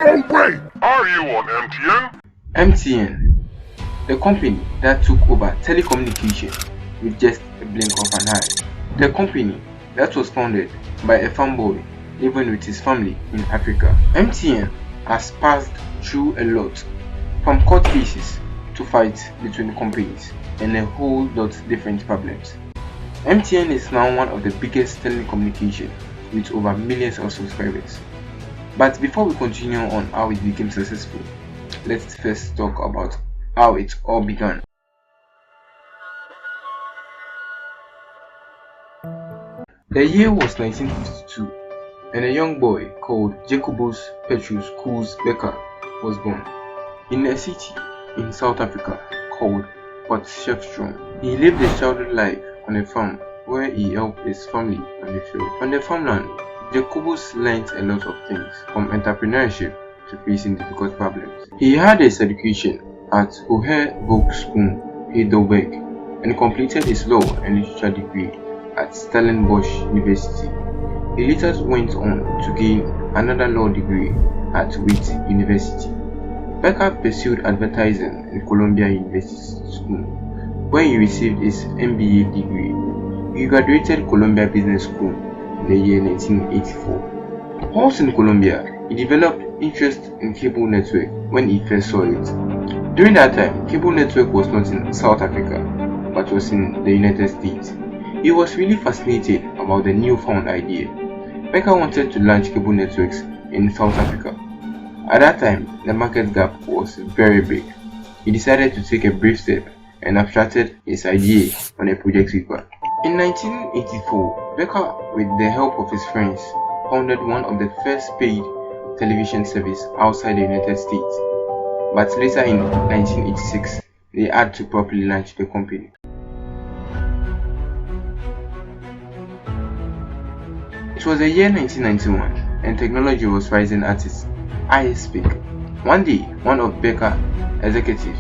No way! Are you on MTN? MTN, the company that took over telecommunication with just a blink of an eye. The company that was founded by a farm boy living with his family in Africa. MTN has passed through a lot, from court cases to fights between companies and a whole lot different problems. MTN is now one of the biggest telecommunication with over millions of subscribers. But before we continue on how it became successful, let's first talk about how it all began. The year was 1952, and a young boy called Jacobus Petrus Koos Becker was born in a city in South Africa called Port Shepstrom. He lived his childhood life on a farm where he helped his family on the field. On the farmland, Jacobus learned a lot of things, from entrepreneurship to facing difficult problems. He had his education at Hoher Volksschule Heidelberg and completed his law and literature degree at Stellenbosch University. He later went on to gain another law degree at Wits University. Becker pursued advertising in Columbia University School, where he received his MBA degree. He graduated Columbia Business School in the year 1984. Whilst in Columbia, he developed interest in cable network when he first saw it. During that time, cable network was not in South Africa, but was in the United States. He was really fascinated about the newfound idea. Becker wanted to launch cable networks in South Africa. At that time, the market gap was very big. He decided to take a brave step and abstracted his idea on a project paper. In 1984, Becker, with the help of his friends, founded one of the first paid television service outside the United States. But later in 1986, they had to properly launch the company. It was the year 1991, and technology was rising at its highest peak. One day, one of Becker's executives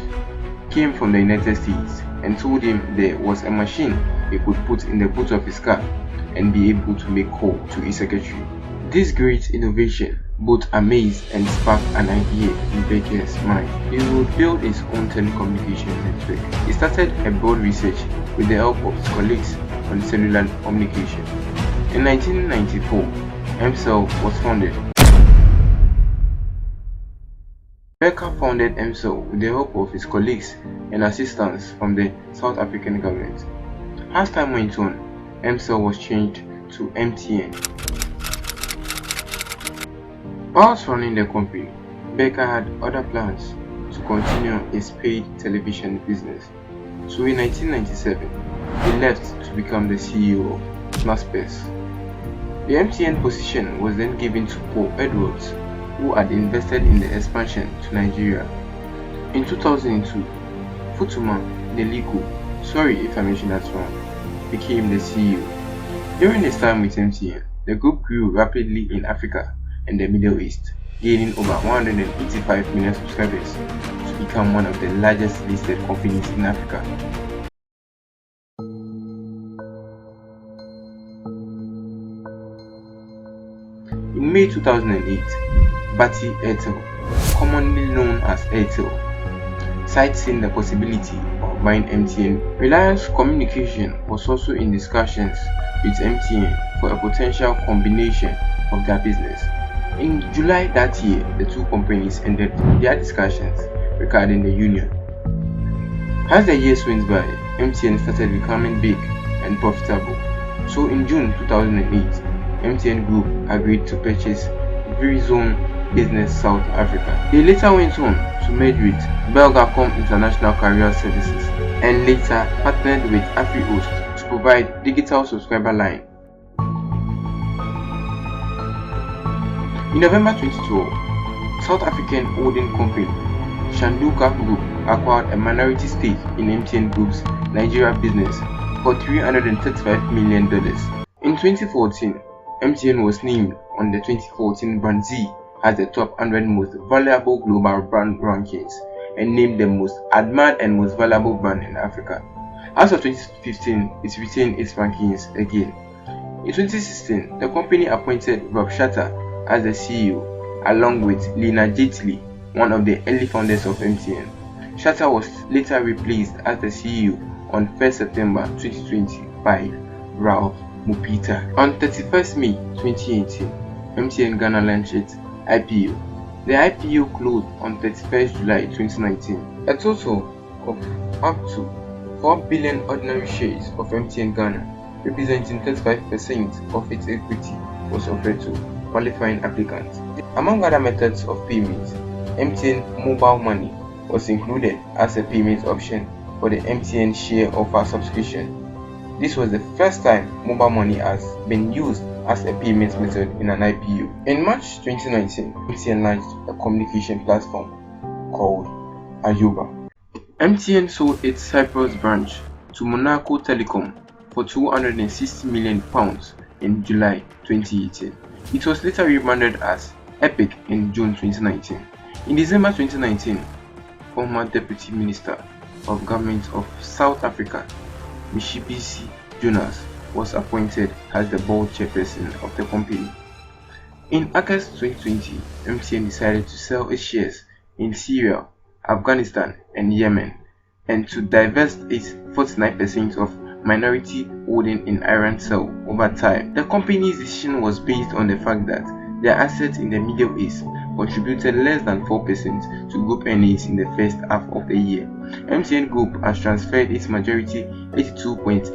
came from the United States and told him there was a machine he could put in the boot of his car and be able to make call to his secretary. This great innovation both amazed and sparked an idea in Becker's mind. He would build his own telecommunication network. He started a broad research with the help of his colleagues on cellular communication. In 1994, him.This was founded. Becker founded him.This with the help of his colleagues and assistance from the South African government. As time went on, him.This was changed to MTN. Whilst running the company, Becker had other plans to continue his paid television business. So in 1997, he left to become the CEO of Naspers. The MTN position was then given to Paul Edwards, who had invested in the expansion to Nigeria. In 2002, Futuma Neliko, sorry if I mentioned that wrong, became the CEO. During his time with MTN, the group grew rapidly in Africa and the Middle East, gaining over 185 million subscribers to become one of the largest listed companies in Africa. In May 2008, Bharti Airtel, commonly known as Airtel, citing the possibility of buying MTN. Reliance Communication was also in discussions with MTN for a potential combination of their business. In July that year, the two companies ended their discussions regarding the union. As the years went by, MTN started becoming big and profitable. So in June 2008, MTN Group agreed to purchase Verizon Business South Africa. They later went on to merge with Belgacom International Carrier Services and later partnered with AfriHost to provide digital subscriber line. In November 2012, South African holding company Shanduka Group acquired a minority stake in MTN Group's Nigeria business for $335 million. In 2014, MTN was named on the 2014 Brand Z as the top 100 most valuable global brand rankings and named the most admired and most valuable brand in Africa. As of 2015, it retained its rankings again. In 2016, the company appointed Rob Shatter as the CEO along with Lena Jaitley, one of the early founders of MTN. Shatta was later replaced as the CEO on 1st September 2020 by Ralph Mupita. On 31st May 2018, MTN Ghana launched its IPO. The IPO closed on 31st July 2019. A total of up to 4 billion ordinary shares of MTN Ghana, representing 35% of its equity, was offered to qualifying applicants. Among other methods of payment, MTN Mobile Money was included as a payment option for the MTN Share Offer subscription. This was the first time mobile money has been used as a payment method in an IPO. In March 2019, MTN launched a communication platform called Ayoba. MTN sold its Cyprus branch to Monaco Telecom for £260 million in July 2018. It was later rebranded as Epic in June 2019. In December 2019, former Deputy Minister of Government of South Africa, Mshibisi Jonas, was appointed as the board chairperson of the company. In August 2020, MTN decided to sell its shares in Syria, Afghanistan, and Yemen, and to divest its 49% of minority holding in Iran Cell over time. The company's decision was based on the fact that their assets in the Middle East contributed less than 4% to group earnings in the first half of the year. MTN Group has transferred its majority 82.8%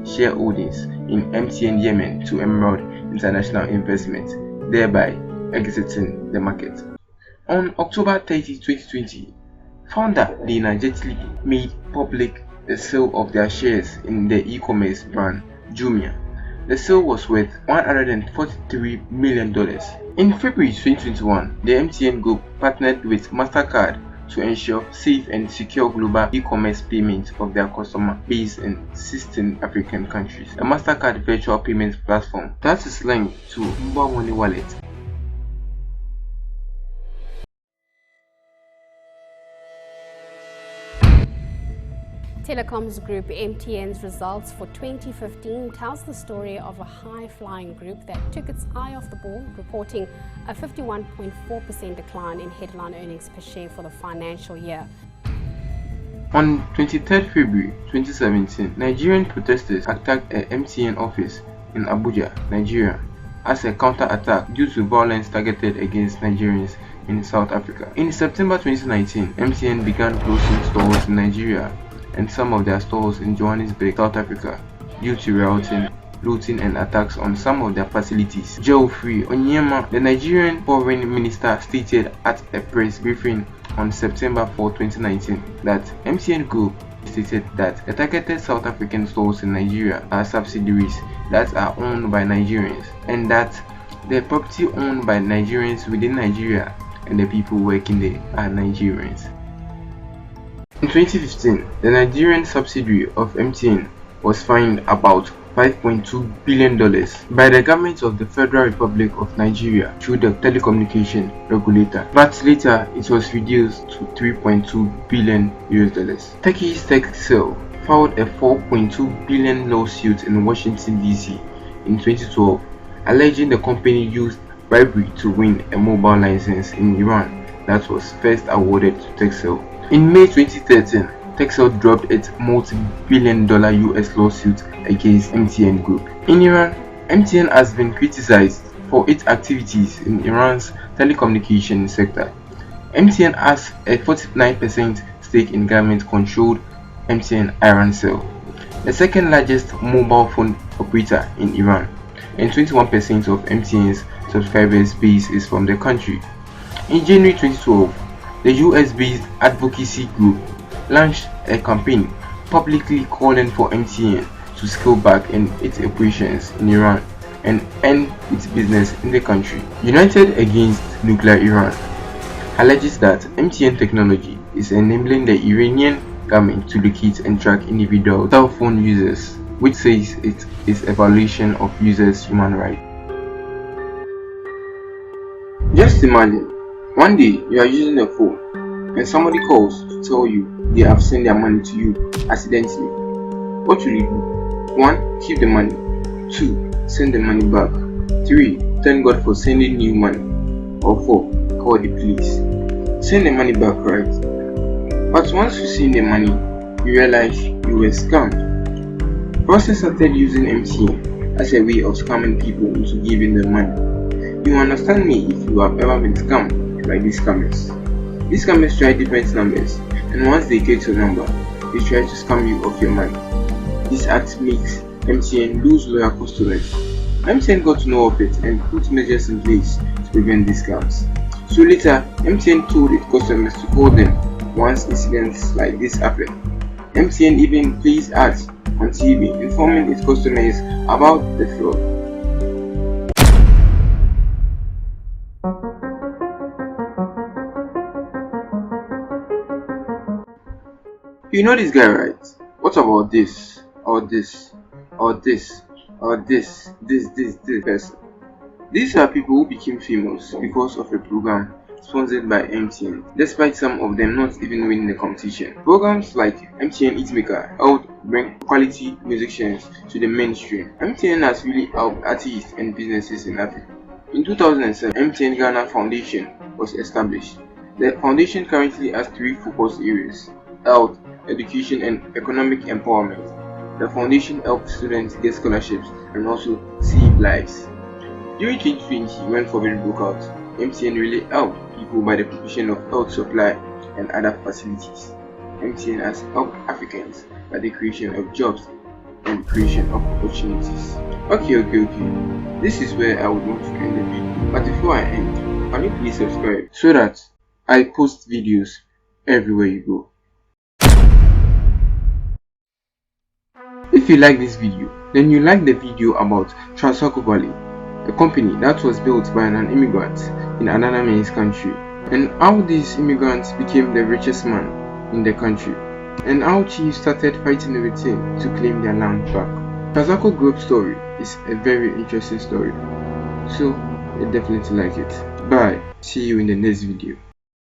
shareholdings in MTN Yemen to Emerald International Investment, thereby exiting the market. On October 30, 2020, founder Lena Jaitley made public the sale of their shares in the e-commerce brand Jumia. The sale was worth $143 million. In February 2021, the MTN Group partnered with MasterCard to ensure safe and secure global e-commerce payments of their customer base in 16 African countries. A MasterCard virtual payment platform that is linked to mobile money wallet. Telecoms group MTN's results for 2015 tells the story of a high-flying group that took its eye off the ball, reporting a 51.4% decline in headline earnings per share for the financial year. On 23 February 2017, Nigerian protesters attacked a MTN office in Abuja, Nigeria, as a counter-attack due to violence targeted against Nigerians in South Africa. In September 2019, MTN began closing stores in Nigeria and some of their stores in Johannesburg, South Africa, due to rioting, looting and attacks on some of their facilities. Geoffrey Onyema, the Nigerian foreign minister, stated at a press briefing on September 4, 2019 that MTN Group stated that the targeted South African stores in Nigeria are subsidiaries that are owned by Nigerians, and that the property owned by Nigerians within Nigeria and the people working there are Nigerians. In 2015, the Nigerian subsidiary of MTN was fined about $5.2 billion by the government of the Federal Republic of Nigeria through the telecommunication regulator, but later it was reduced to $3.2 billion. Turkey's Texel filed a $4.2 billion lawsuit in Washington, D.C. in 2012, alleging the company used bribery to win a mobile license in Iran that was first awarded to Texel. In May 2013, Texel dropped its multi-billion-dollar US lawsuit against MTN Group. In Iran, MTN has been criticized for its activities in Iran's telecommunication sector. MTN has a 49% stake in government-controlled MTN Iran Cell, the second largest mobile phone operator in Iran, and 21% of MTN's subscribers base is from the country. In January 2012, the US-based advocacy group launched a campaign publicly calling for MTN to scale back in its operations in Iran and end its business in the country. United Against Nuclear Iran alleges that MTN technology is enabling the Iranian government to locate and track individual cell phone users, which says it is a violation of users' human rights. Just imagine, one day you are using a phone and somebody calls to tell you they have sent their money to you accidentally. What will you do? 1. Keep the money. 2. Send the money back. 3. Thank God for sending new money. or 4, call the police. Send the money back, right? But once you send the money, you realize you were scammed. Fraudsters started using MTN as a way of scamming people into giving them money. You understand me if you have ever been scammed by these scammers. These scammers try different numbers, and once they get your number, they try to scam you of your money. This act makes MTN lose loyal customers. MTN got to know of it and put measures in place to prevent these scams. So later, MTN told its customers to call them once incidents like this happen. MTN even plays ads on TV informing its customers about the fraud. You know this guy, right? What about this, or this, or this, or this person? These are people who became famous because of a program sponsored by MTN, despite some of them not even winning the competition. Programs like MTN Hitmaker helped bring quality musicians to the mainstream. MTN has really helped artists and businesses in Africa. In 2007, MTN Ghana Foundation was established. The foundation currently has 3 focus areas: health, education, and economic empowerment. The foundation helps students get scholarships and also save lives. During 2020, when COVID broke out, MTN really helped people by the provision of health supply and other facilities. MTN has helped Africans by the creation of jobs and creation of opportunities. Okay. This is where I would want to end the video. But before I end, can you please subscribe so that I post videos everywhere you go. If you like this video, then you like the video about Transaco Valley, a company that was built by an immigrant in another man's country, and how these immigrants became the richest man in the country, and how chiefs started fighting with him to claim their land back. Transaco Group story is a very interesting story, so I definitely like it. Bye, see you in the next video.